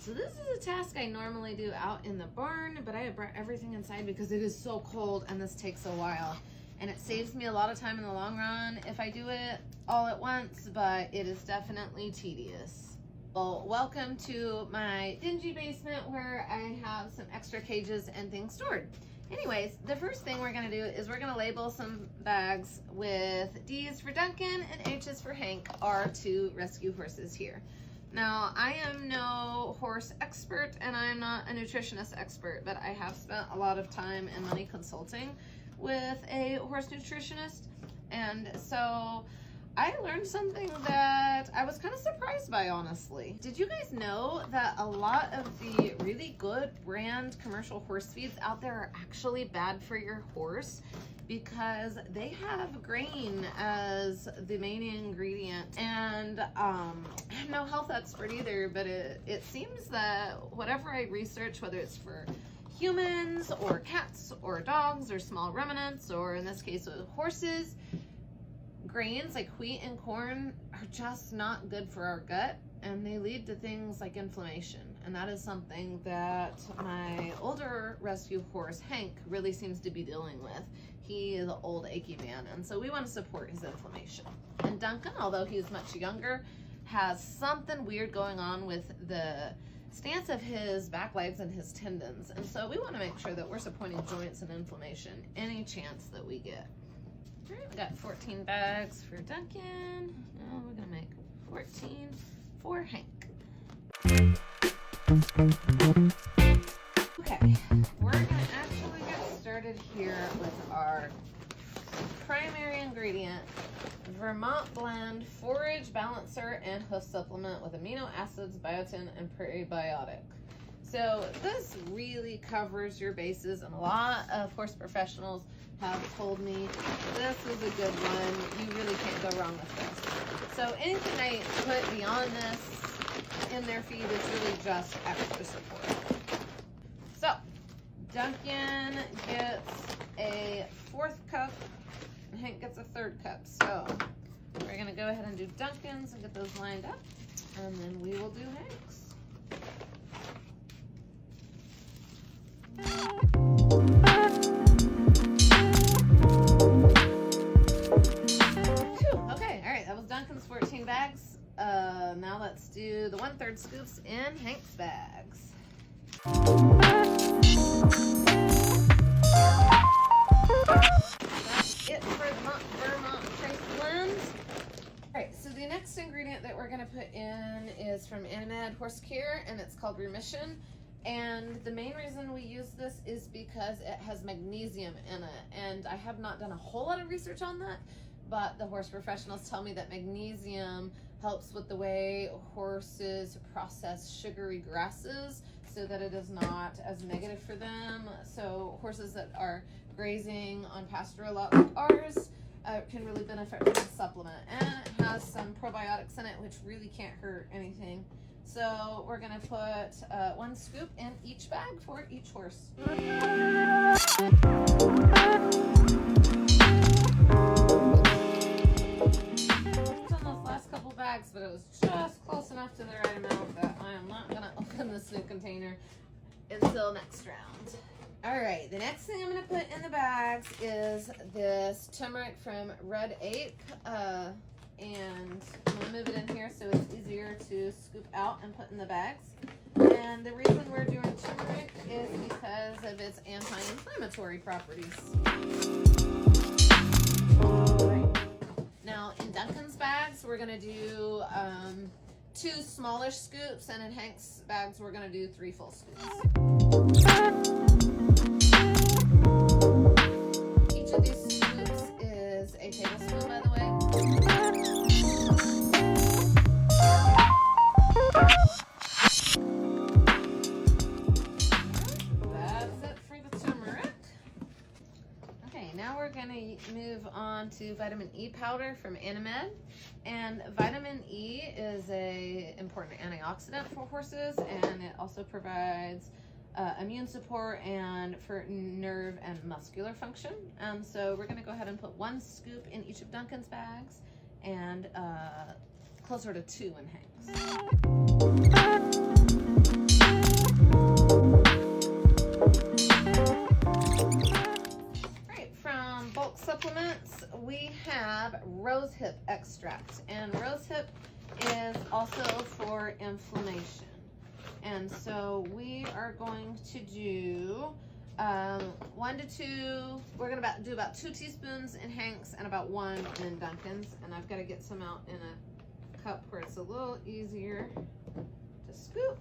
So this is a task I normally do out in the barn, but I have brought everything inside because it is so cold and this takes a while. And it saves me a lot of time in the long run if I do it all at once, but it is definitely tedious. Well, welcome to my dingy basement where I have some extra cages and things stored. Anyways, the first thing we're gonna do is we're gonna label some bags with D's for Duncan and H's for Hank, our two rescue horses here. Now, I am no horse expert and I'm not a nutritionist expert, but I have spent a lot of time and money consulting with a horse nutritionist. And so I learned something that I was kind of surprised by, honestly. Did you guys know that a lot of the really good brand commercial horse feeds out there are actually bad for your horse? Because they have grain as the main ingredient. And I'm no health expert either, but it seems that whatever I research, whether it's for humans or cats or dogs or small ruminants, or in this case with horses, grains like wheat and corn are just not good for our gut, and they lead to things like inflammation. And that is something that my older rescue horse, Hank, really seems to be dealing with. He is an old achy man, and so we want to support his inflammation. And Duncan, although he's much younger, has something weird going on with the stance of his back legs and his tendons. And so we want to make sure that we're supporting joints and inflammation any chance that we get. All right, we got 14 bags for Duncan. Now we're gonna make 14 for Hank. Okay, we're gonna actually get started here with our primary ingredient, Vermont Blend Forage Balancer and Hoof Supplement with amino acids, biotin, and prebiotic. So this really covers your bases, and a lot of horse professionals have told me this is a good one. You really can't go wrong with this. So anything I put beyond this in their feed is really just extra support. So Duncan gets a 4th cup, and Hank gets a 3rd cup. So we're gonna go ahead and do Duncan's and get those lined up, and then we will do Hank's. Okay, all right, that was Duncan's 14 bags. Now let's do the 1/3 scoops in Hank's bags. That's it for the Vermont Trace Blend. All right, so the next ingredient that we're gonna put in is from Animed Horse Care, and it's called Remission. And the main reason we use this is because it has magnesium in it. And I have not done a whole lot of research on that, but the horse professionals tell me that magnesium helps with the way horses process sugary grasses so that it is not as negative for them. So horses that are grazing on pasture a lot like ours can really benefit from the supplement. And it has some probiotics in it, which really can't hurt anything. So we're gonna put 1 scoop in each bag for each horse. Bags, but it was just close enough to the right amount that I am not gonna open this new container until next round. All right, the next thing I'm gonna put in the bags is this turmeric from Red Ape, and I'm gonna move it in here so it's easier to scoop out and put in the bags. And the reason we're doing turmeric is because of its anti-inflammatory properties. Now in Duncan's bags, we're gonna do 2 smallish scoops, and in Hank's bags, we're gonna do 3 full scoops. Each of these scoops is a tablespoon, by the way. That's it for the turmeric. Okay, now we're gonna move on to vitamin E powder from Animed. And vitamin E is a important antioxidant for horses, and it also provides immune support and for nerve and muscular function. So we're gonna go ahead and put 1 scoop in each of Duncan's bags and closer to 2 in Hank's. preparation. And so we are going to do 1 to 2. We're gonna do about 2 teaspoons in Hank's and about 1 in Duncan's. And I've got to get some out in a cup where it's a little easier to scoop.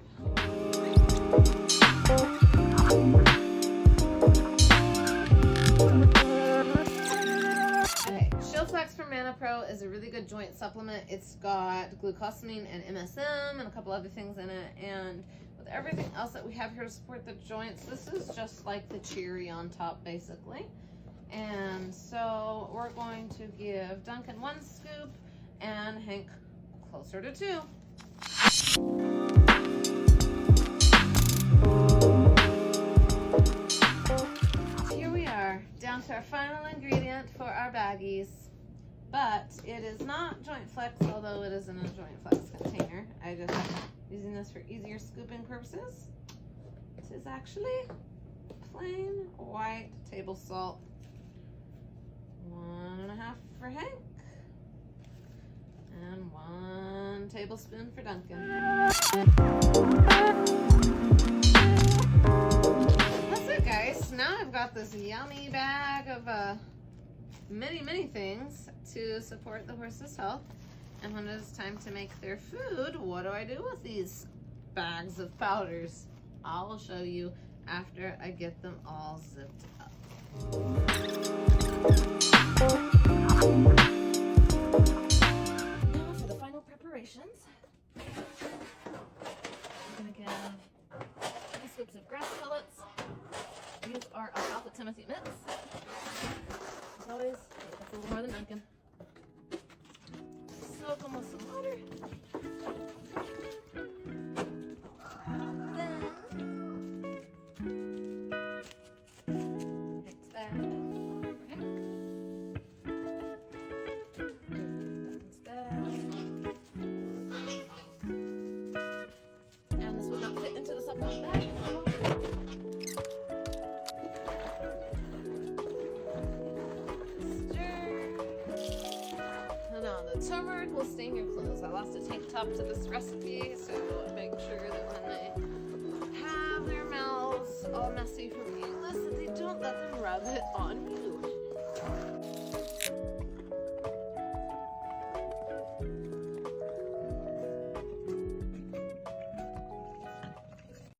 Okay, Shieldflex from Mana Pro is a really good joint supplement. It's got glucosamine and MSM and a couple other things in it. And with everything else that we have here to support the joints, this is just like the cherry on top, basically. And so we're going to give Duncan 1 scoop and Hank closer to 2. Here we are, down to our final ingredient for our baggies. But it is not Joint Flex, although it is in a Joint Flex container. I just using this for easier scooping purposes. This is actually plain white table salt. 1.5 for Hank. And 1 tablespoon for Duncan. That's it, guys. Now I've got this yummy bag of many things to support the horse's health. And when it is time to make their food, what do I do with these bags of powders? I will show you after I get them all zipped up. Now for the final preparations. I'm going to get 3 scoops of grass pellets. These are alfalfa Timothy mitts. As always, that's a little more than Duncan. Soak them with some water. Then mix that. Mix that. And this would not fit into the supplement bag. Turmeric will stain your clothes. I lost a tank top to this recipe, so make sure that when they have their mouths all messy from eating this, that they don't let them rub it on